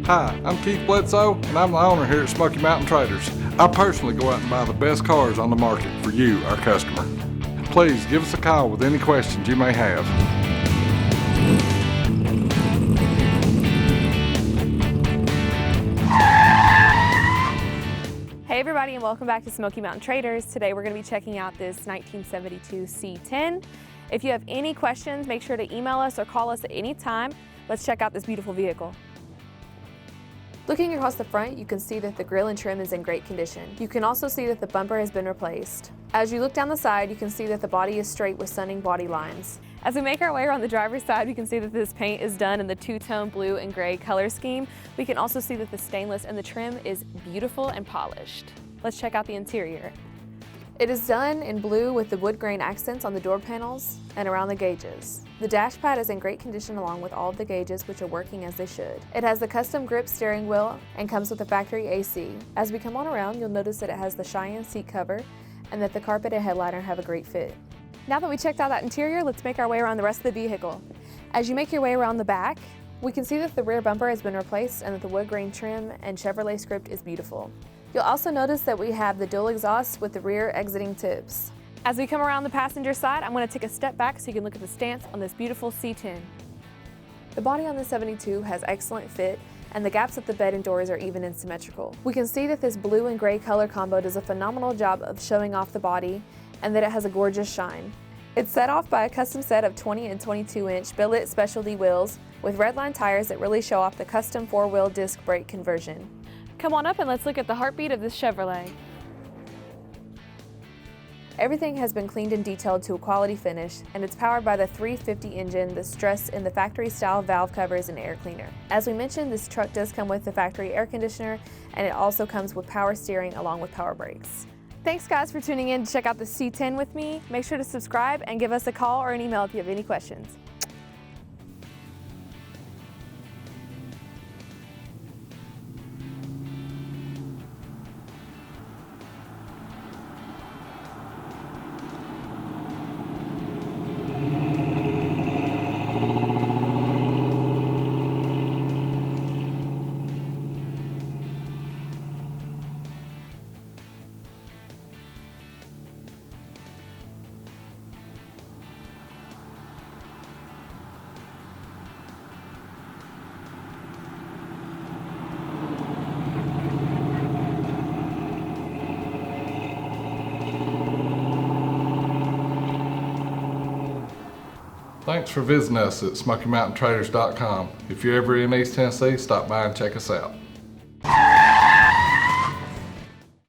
Hi, I'm Keith Bledsoe, and I'm the owner here at Smoky Mountain Traders. I personally go out and buy the best cars on the market for you, our customer. Please give us a call with any questions you may have. Hey everybody, and welcome back to Smoky Mountain Traders. Today we're going to be checking out this 1972 C10. If you have any questions, make sure to email us or call us at any time. Let's check out this beautiful vehicle. Looking across the front, you can see that the grille and trim is in great condition. You can also see that the bumper has been replaced. As you look down the side, you can see that the body is straight with stunning body lines. As we make our way around the driver's side, we can see that this paint is done in the two-tone blue and gray color scheme. We can also see that the stainless and the trim is beautiful and polished. Let's check out the interior. It is done in blue with the wood grain accents on the door panels and around the gauges. The dash pad is in great condition along with all of the gauges, which are working as they should. It has the custom grip steering wheel and comes with a factory AC. As we come on around, you'll notice that it has the Cheyenne seat cover and that the carpet and headliner have a great fit. Now that we checked out that interior, let's make our way around the rest of the vehicle. As you make your way around the back, we can see that the rear bumper has been replaced and that the wood grain trim and Chevrolet script is beautiful. You'll also notice that we have the dual exhaust with the rear exiting tips. As we come around the passenger side, I'm going to take a step back so you can look at the stance on this beautiful C10. The body on the 72 has excellent fit, and the gaps at the bed and doors are even and symmetrical. We can see that this blue and gray color combo does a phenomenal job of showing off the body and that it has a gorgeous shine. It's set off by a custom set of 20 and 22-inch Billet Specialty Wheels with redline tires that really show off the custom four-wheel disc brake conversion. Come on up and let's look at the heartbeat of this Chevrolet. Everything has been cleaned and detailed to a quality finish, and it's powered by the 350 engine that's dressed in the factory-style valve covers and air cleaner. As we mentioned, this truck does come with the factory air conditioner, and it also comes with power steering along with power brakes. Thanks guys for tuning in to check out the C10 with me. Make sure to subscribe and give us a call or an email if you have any questions. Thanks for visiting us at SmokyMountainTraders.com. If you're ever in East Tennessee, stop by and check us out.